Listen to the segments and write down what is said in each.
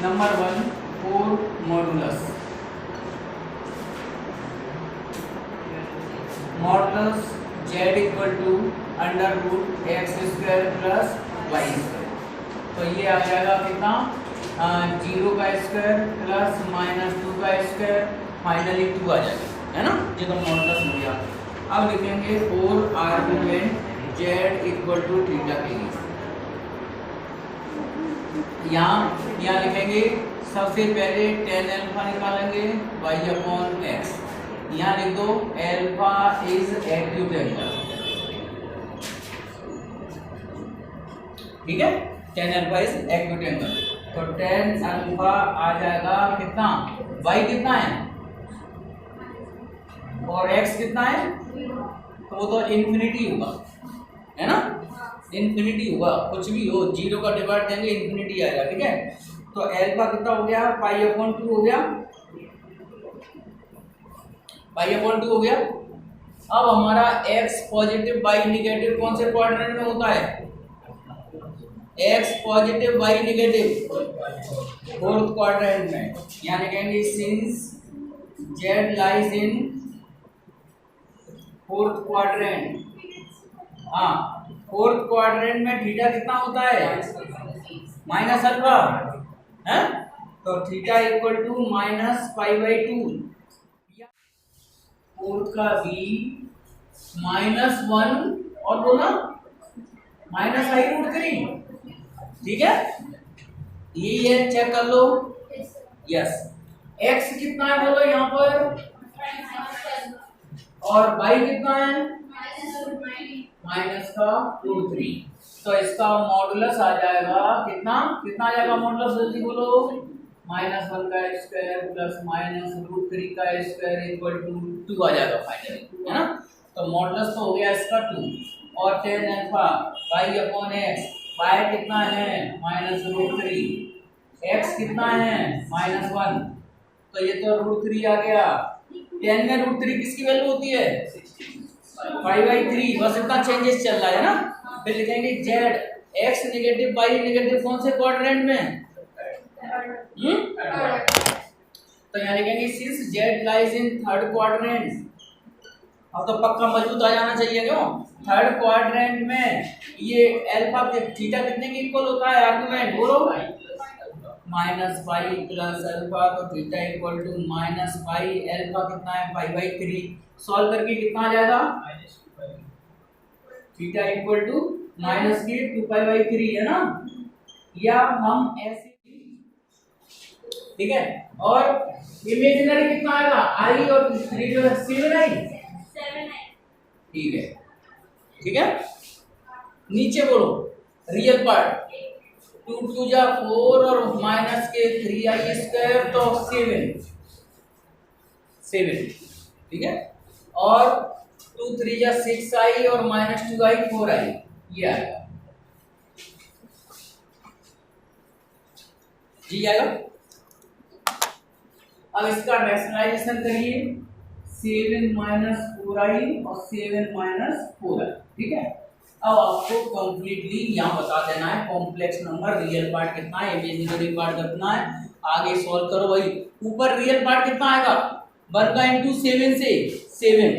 Number 1 4 modulus z equal to under root X square plus Y square. तो ये आ जाएगा कितना 0 का स्क्वायर प्लस -2 का स्क्वायर फाइनली 2 आ जाएगा, है ना। ये तो मॉडुलस हो गया। अब लिखेंगे 4 argument z equal to theta के लिए। यहाँ लिखेंगे सबसे पहले tan अल्फा निकालेंगे y/x। यहाँ लिख दो अल्फा इज एक्यूट एंगल, ठीक है। tan alpha is acute angle, तो tan अल्फा आ जाएगा कितना, y कितना है और x कितना है, तो वो तो इन्फिनिटी होगा, है ना। इन्फिनिटी होगा, कुछ भी हो 0 का डिवाइड देंगे इन्फिनिटी आएगा, ठीक है। तो अल्फा कितना हो गया पाई/2 हो गया, पाई/2 हो गया। अब हमारा x पॉजिटिव y निगेटिव कौन से क्वाड्रेंट में होता है, x positive y negative fourth quadrant में। यानी कहेंगे since z lies in fourth quadrant, हाँ फोर्थ क्वाड्रेंट में थीटा कितना होता है माइनस अल्फा, है। तो थीटा इक्वल टू -π/2, फोर्थ का b -1 और बोला -i√3, ठीक है। ये चेक कर लो, यस। x कितना है बोलो यहाँ पर, और y कितना है -√3। तो इसका मॉडुलस आ जाएगा कितना, कितना आ जाएगा मॉडुलस जल्दी बोलो, -1 का स्क्वायर प्लस -√3 का स्क्वायर इक्वल टू 2 आ जाएगा फाइनली, है ना। तो मॉडुलस तो हो गया इसका 2, और tan अल्फा y/x, y कितना है -√3, x कितना है -1, तो ये तो √3 आ गया। tan में √3 किसकी वैल्यू होती है 5/3, बस इतना चेंजेस चल रहा है ना। फिर लिखेंगे z x negative y negative कौन से क्वाड्रेंट में, तो यहाँ लिखेंगे since z lies in third quadrant. अब तो पक्का मजबूत आ जाना चाहिए, क्यों, थर्ड क्वाड्रेंट में ये अल्फा थीटा कितने के इक्वल होता है आर्गुमेंट बोलो, -π प्लस अल्फा, तो थीटा इक्वल टू -π, अल्फा कितना है π/3। सॉल्व करके कितना आ जाएगा, थीटा इक्वल टू -2π/3, है ना। या हम ऐसे, ठीक है। और इमेजिनरी कितना आएगा i और 3 जो है 7i, ठीक है, ठीक है। नीचे बोलो रियल पार्ट 2 2 जा 4 और माइनस के 3i², तो 7, ठीक है। और 2 3 जा 6i और -2i 4i, ये आएगा जी आएगा। अब इसका रैशनलाइजेशन करिए, 7 - 4i और 7 - 4i, ठीक है। अब आपको कंप्लीटली यहाँ बता देना है कॉम्प्लेक्स नंबर रियल पार्ट कितना है, इमेजिनरी पार्ट कितना है, आगे सॉल्व करो। वही ऊपर रियल पार्ट कितना आएगा 1 का इंटू 7 से 7,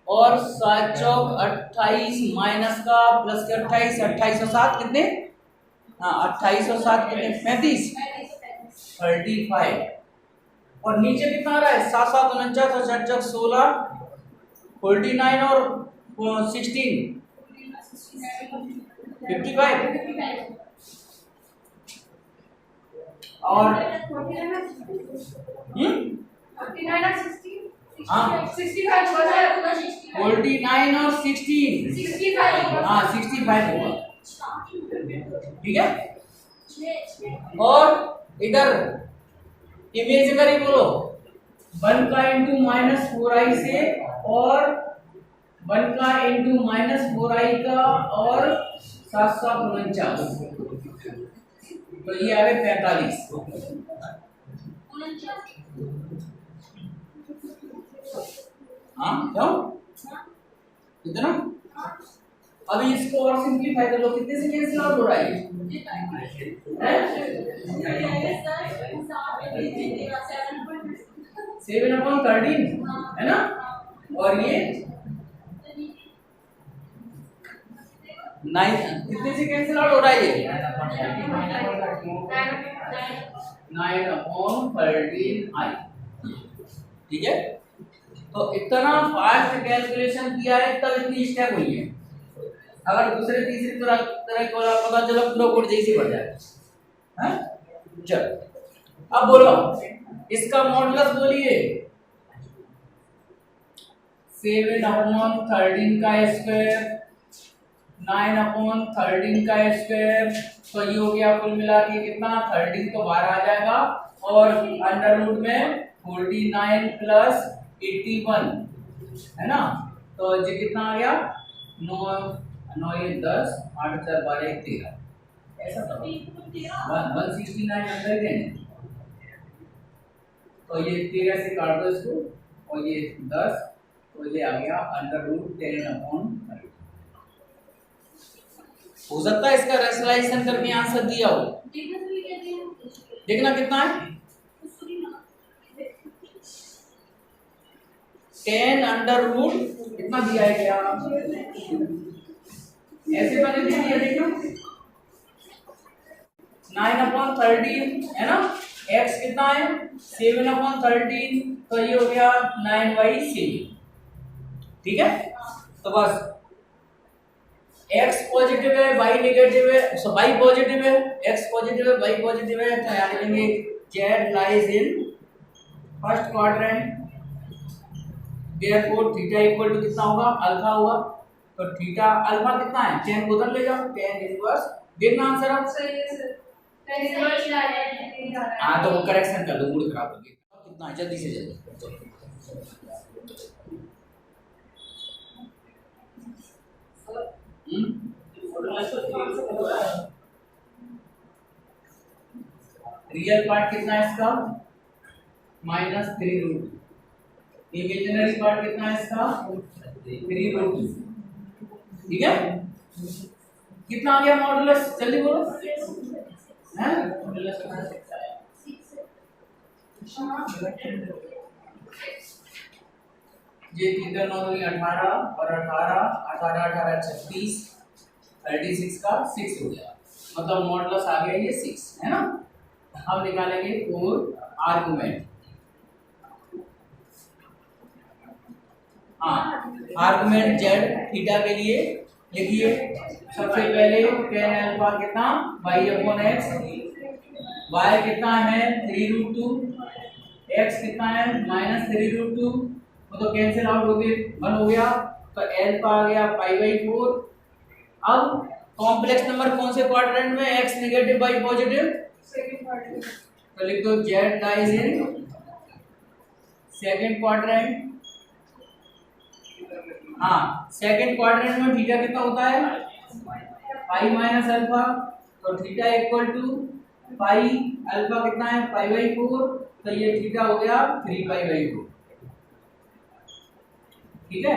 और 7 चौक 28 माइनस का प्लस के 28, 28 और 7 कितने, हाँ 28 और 7 कितने 35, 35। और नीचे कितना आ रहा है 7 7 49 और 7 चौक 16, 49 और 16 55, और 49 और 16, हाँ 65 होगा, ठीक है। और इधर इमेजिनरी बोलो 1 का इंटू -4i से, और 1 का इंटू -4i का, और 7 7 49, तो ये आ गए 45, हाँ क्यों कितना। अभी इसको और सिंपलीफाई कर लो, कितने से कैंसिल आउट हो रहा है 7/13 है ना, और ये 9 कितने से कैंसिल आउट हो रहा है ये 9/13i, ठीक है। तो इतना फास्ट कैलकुलेशन किया है तब इतनी स्टेप हुई है। अगर दूसरे तीसरी तरह को पता चलो पूरा कोड जैसे बढ़ जाए, हैं? चलो अब बोलो इसका मॉडुलस बोलिए 7/13 का स्क्वायर 9/13 का स्क्वायर, तो ये हो गया कुल मिला के कितना 13 तो बाहर आ जाएगा, और अंडर रूट में 49 प्लस 81 है ना, तो ये कितना आ गया 9 ये 10 8 4 12 13, ऐसा तो 169 अंदर के, तो ये 13 से काट दो इसको, और ये 10, तो ये आ गया अंडर रूट 10/13। हो सकता है इसका रेशनलाइजेशन करके आंसर दिया हो, देखना कितना है 10 अंडर रूट कितना दिया है क्या, ऐसे मैंने दे दिया, देखना 9/13 है ना, x कितना है 7/13, तो ये हो गया 9/7, ठीक है। तो बस x पॉजिटिव है y नेगेटिव है, सो y पॉजिटिव है, x पॉजिटिव है y पॉजिटिव है, तो यहाँ लिखेंगे z lies in first quadrant, therefore theta equal to कितना होगा अल्फा होगा, तो थीटा अल्फा कितना है 10 को उधर ले जाओ 10 इनवर्स, देखना आंसर आप सही है सर, 10 इनवर्स ला रहे हैं, हां तो वो करेक्शन कर दो, मूड खराब हो गया, कितना है जल्दी से जल्दी रियल पार्ट कितना है इसका -3 रूट, इमेजिनरी पार्ट कितना है इसका 3 रूट, ठीक है। कितना आ गया मॉडुलस जल्दी बोलो, हैं मॉडुलस ये 3 9 18 और 18 18 18 36 36 का 6 हो गया, मतलब मॉडुलस आ गया ये 6 है ना। हम निकालेंगे 4 आर्गुमेंट, हाँ आर्गुमेंट z थीटा के लिए लिखिए, सबसे पहले tan अल्फा कितना y/x, y कितना है 3√2, x कितना है -3√2, तो कैंसिल आउट हो गए 1 हो गया, तो अल्फा आ गया π/4। अब कॉम्प्लेक्स नंबर कौन से क्वाड्रेंट में, x negative y positive, second quadrant, तो लिख दो z lies in second quadrant, हाँ सेकंड क्वाड्रेंट में थीटा कितना होता है पाई माइनस अल्फा, तो theta equal to pi, alpha कितना है π/4, तो ये थीटा हो गया 3π/4, ठीक है।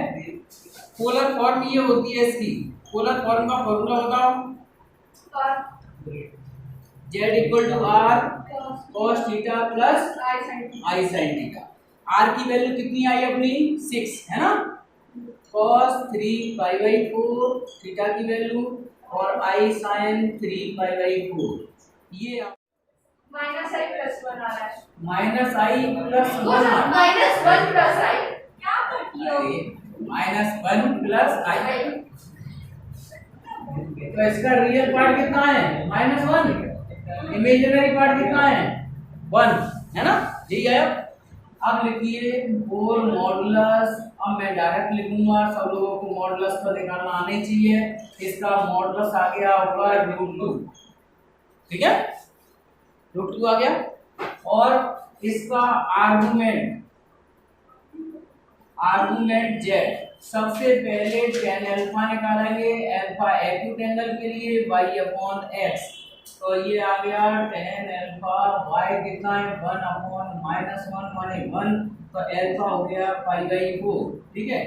पोलर फॉर्म ये होती है इसकी, पोलर फॉर्म का फॉर्मूला बताओ, z equal to r cos theta plus i sin theta, r की वैल्यू कितनी आई अपनी 6 है ना, cos 3π/4 थीटा की वैल्यू, और i sin 3π/4, ये माइनस i प्लस 1 आ रहा है, -i प्लस 1 -1 प्लस i, क्या करती हो -1 प्लस i, तो इसका रियल पार्ट कितना है -1, इमेजिनरी पार्ट कितना है 1 है ना, यही आया। अब लिखिए 4 मॉडुलस, अब मैं डायरेक्ट लिखूंगा, सब लोगों को मॉडुलस तो निकालना आने चाहिए, इसका मॉडुलस आ गया होगा √2, ठीक है √2 आ गया, और इसका आर्गुमेंट z, सबसे पहले tan अल्फा निकालेंगे, अल्फा एक्यूट एंगल के लिए y/x, तो ये आ गया tan अल्फा, y कितना है 1/-1 माने 1, तो अल्फा हो गया π/4, ठीक है।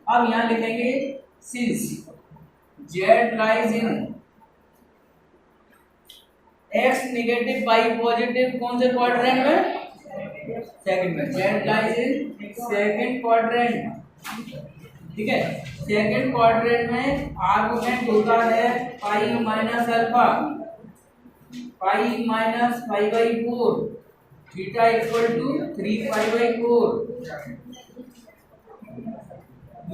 अब यहाँ लिखेंगे since z lies in x negative y positive कौन से क्वाड्रेंट में, सेकंड में, Z lies in second quadrant, ठीक है। सेकंड क्वाड्रेंट में आर्गुमेंट होता है pi minus alpha, pi minus pi by 4, theta equal to 3 pi by 4,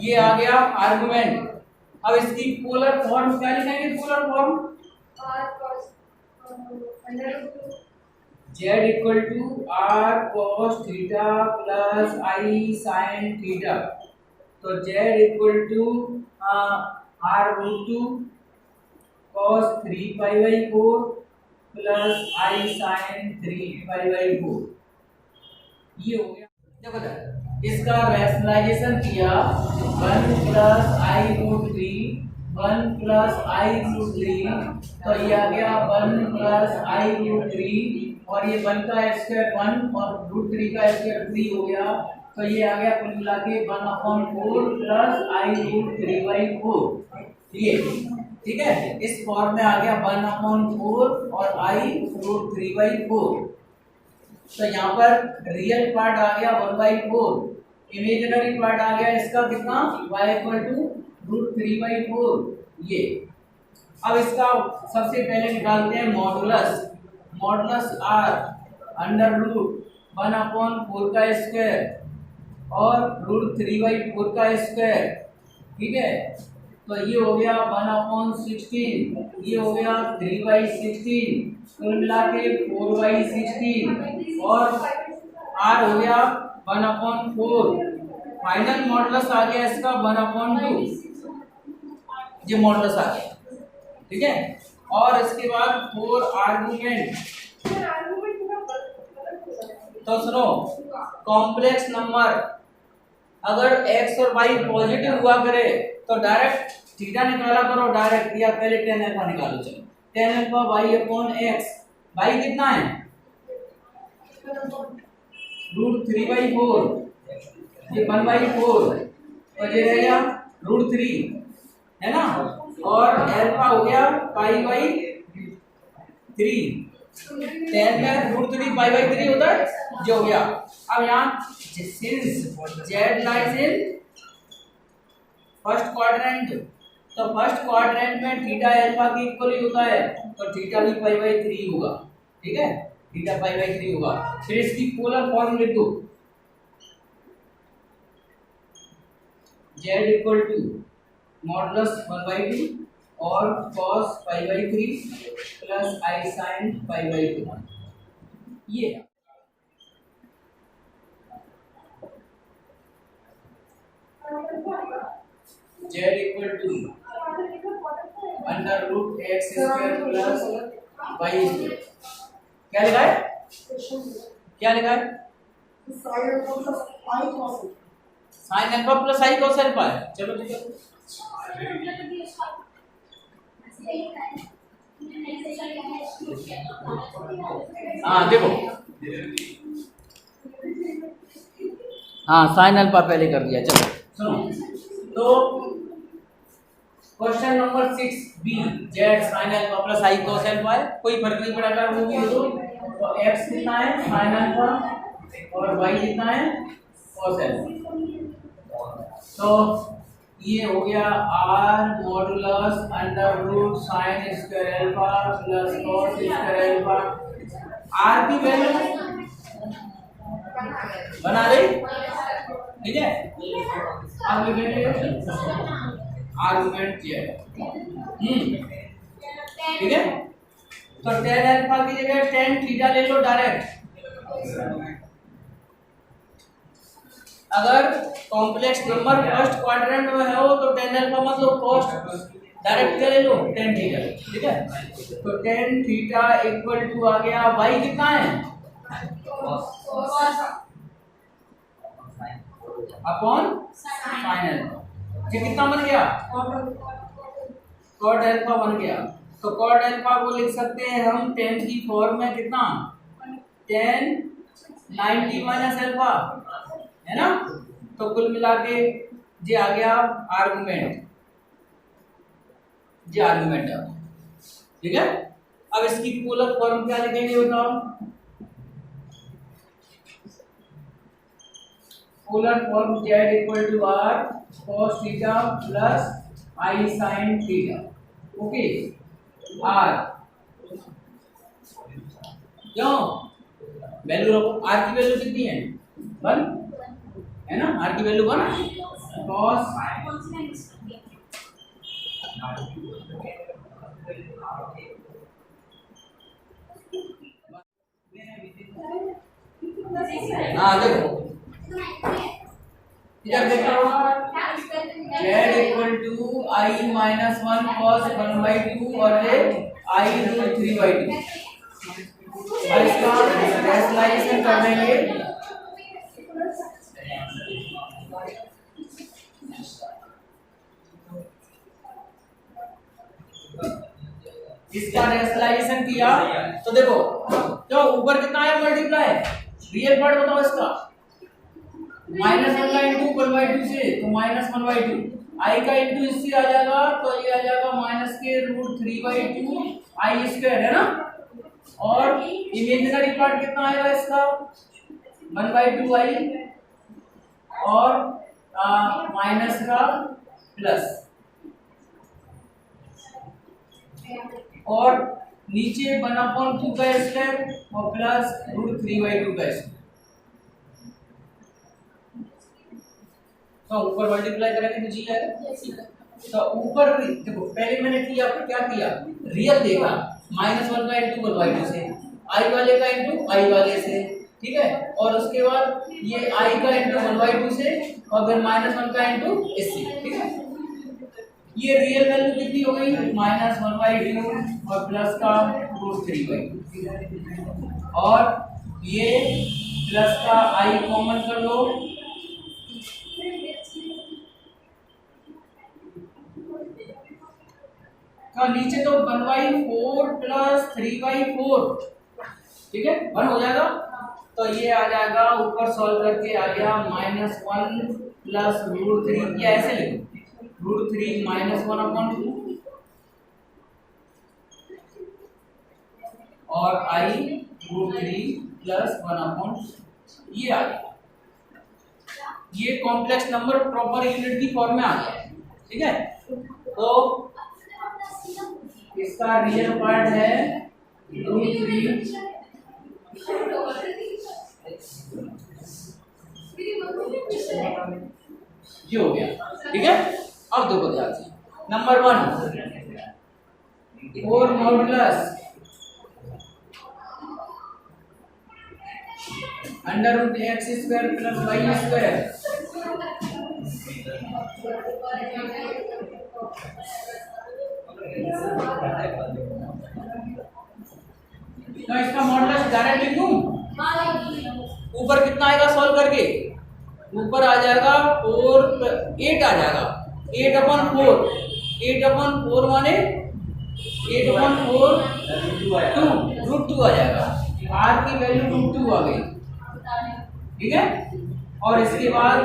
ये आ गया आर्गुमेंट। अब इसकी पोलर फॉर्म क्या लिखेंगे? Polar form z equal to r cos theta plus i sin theta, तो z equal to r root 2 cos 3 pi by 4 plus i sin 3 pi by 4, ये हो गया। देखो इसका रैशनलाइजेशन किया 1 plus i root 3, 1 plus i root 3, तो ये आ गया 1 प्लस i रूट 3, और ये 1 का स्क्वायर 1 और रूट 3 का स्क्वायर 3 हो गया, तो ये आ गया कुल मिला के 1/4 प्लस i रूट 3 बाई 4, ये ठीक है। इस फॉर्म में आ गया 1/4 और i रूट 3 बाई 4, तो यहाँ पर रियल पार्ट आ गया 1/4, इमेजिनरी पार्ट आ गया इसका कितना y equal to root 3 by 4, ये। अब इसका सबसे पहले निकालते हैं modulus, modulus r under root 1/4 का स्क्वायर और रूट 3 बाई 4 का स्क्वायर, ठीक है। तो ये हो गया 1/16, ये हो गया 3 बाई 16, कुल मिला के 4 बाई 16, और r हो गया 1/4, फाइनल मॉडुलस आ गया इसका 1/2, ये मॉडुलस आ गया, ठीक है। और इसके बाद 4 आर्गुमेंट, तो सुनो कॉम्प्लेक्स नंबर अगर x और y पॉजिटिव हुआ करे तो डायरेक्ट थीटा निकाला करो डायरेक्ट, या पहले tan अल्फा निकालो। चलो tan alpha y upon x, y कितना है रूट 3 बाई 4, ये 1/4, तो ये रह गया रूट 3 है ना, और अल्फा हो गया पाई बाई 3, tan में रूट 3 पाई बाई 3 होता है, जो हो गया। अब यहाँ since z lies in first quadrant, तो फर्स्ट क्वाड्रेंट में थीटा अल्फा के इक्वल ही होता है, तो थीटा भी पाई बाई 3 होगा, ठीक है, थीटा पाई बाई 3 होगा। फिर इसकी पोलर फॉर्म लिख दो, z इक्वल टू मॉडुलस 1/2 और cos pi by 3 plus i sin pi by 2, ये z equal to under root x square plus y square, क्या लिखा है, क्या लिखा है, sine alpha plus i cos alpha है। चलो ठीक है, हाँ देखो, हाँ साइन अल्फा पहले कर दिया। चलो सुनो, तो question number 6b Z sign alpha plus i cos alpha है, कोई फर्क नहीं पड़ेगा वो भी दो, तो x कितना है साइन अल्फा और y कितना है cos अल्फा, तो ये हो गया r modulus under root sine square alpha plus cos square alpha, r की वैल्यू बना रही, ठीक है। अब आर्गुमेंट किया ठीक है, तो tan अल्फा की जगह tan थीटा ले लो डायरेक्ट, अगर कॉम्प्लेक्स नंबर फर्स्ट क्वाड्रेंट में हो तो tan अल्फा मत लो, कॉस्ट डायरेक्ट ले लो tan थीटा, ठीक है। तो tan थीटा इक्वल टू आ गया y कितना है अपॉन साइन अल्फा, ये कितना बन गया कॉट अल्फा बन गया। तो कॉट अल्फा को लिख सकते हैं हम tan की फॉर्म में कितना tan 90 माइनस अल्फा है ना, तो कुल मिला के ये आ गया आर्गुमेंट, ये आर्गुमेंट है, ठीक है। अब इसकी पोलर फॉर्म क्या लिखेंगे बताओ, polar form z equal to r cos theta plus I sin theta. Okay, r क्यों वैल्यू रखो, r की वैल्यू कितनी है 1 है ना, r की वैल्यू 1 cos हाँ देखो इधर देखो z equal to I minus 1 cos 1/2 और ये I रूट 3/2 और इसका रेशनलाइजेशन कर देंगे। इसका रेशनलाइजेशन किया तो देखो तो ऊपर कितना है मल्टीप्लाई, रियल पार्ट बताओ इसका, माइनस 1 का इंटू 1/2 से तो माइनस 1/2, आई का इंटू इससे आ जाएगा तो ये आ जाएगा माइनस के रूट 3/2 आई स्क्वायर है ना, और इमेजिनरी पार्ट कितना आएगा इसका 1/2 आई और माइनस का प्लस, और नीचे 1/2 का स्क्वायर और प्लस रूट 3/2 का स्क्वायर। तो ऊपर मल्टीप्लाई करेंगे तो जी आएगा। तो ऊपर देखो पहले मैंने किया क्या किया, रियल देखा -1 का इंटू 1/2 से, आई वाले का इंटू आई वाले से, ठीक है, और उसके बाद ये आई का इंटू 1/2 से और फिर -1 का इंटू इससे, ठीक है। ये रियल वैल्यू कितनी हो गई -1/2 और प्लस का रूट 3/2 और ये प्लस का आई कॉमन कर लो, तो नीचे तो 1/4 प्लस 3/4, ठीक है 1 हो जाएगा। तो ये आ जाएगा ऊपर सॉल्व करके आ गया -1 प्लस रूट 3, या ऐसे लिखो रूट 3 -1/2 और आई रूट 3 प्लस 1/, ये आ गया। ये कॉम्प्लेक्स नंबर प्रॉपर यूनिट की फॉर्म में आ गया, ठीक है। तो इसका रियल पार्ट है रूट 3 ये हो गया, ठीक है। अब देखो ध्यान से number 1 4 modulus under root X square plus Y square, तो इसका मॉडुलस डायरेक्ट लिख दूं, ऊपर कितना आएगा सॉल्व करके, ऊपर आ जाएगा 8 आ जाएगा 8/4, 8/4 माने 8/4 रूट 2 आ जाएगा, r की वैल्यू रूट 2 आ गई, ठीक है। और इसके बाद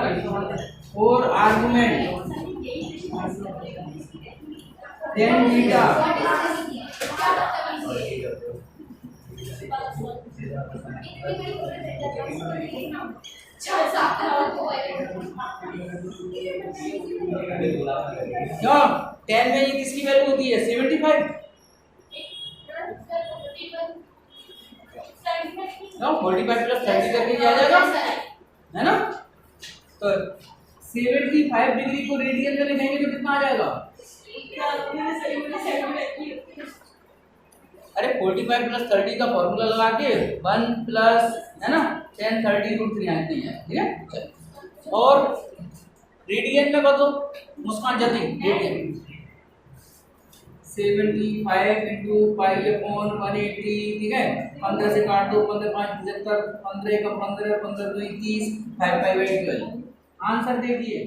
4 आर्गुमेंट tan थीटा क्या 10 में ये किसकी वैल्यू होती है 75, ना 45 प्लस 30 करके आ जाएगा है ना। तो 75 डिग्री को रेडियन में लिखेंगे तो कितना आ जाएगा, अरे 45 प्लस 30 का फॉर्मूला लगा के 1 प्लस है ना tan 30 रूट 3 आते हैं, ठीक है। और रेडियन में बताओ मुस्कान जल्दी, रेडियन 75 इंटू पाई/180, ठीक है। 15 से काट दो, 15 5 75, 15 का 15, 15 2 21, 5/8 आंसर देखिए।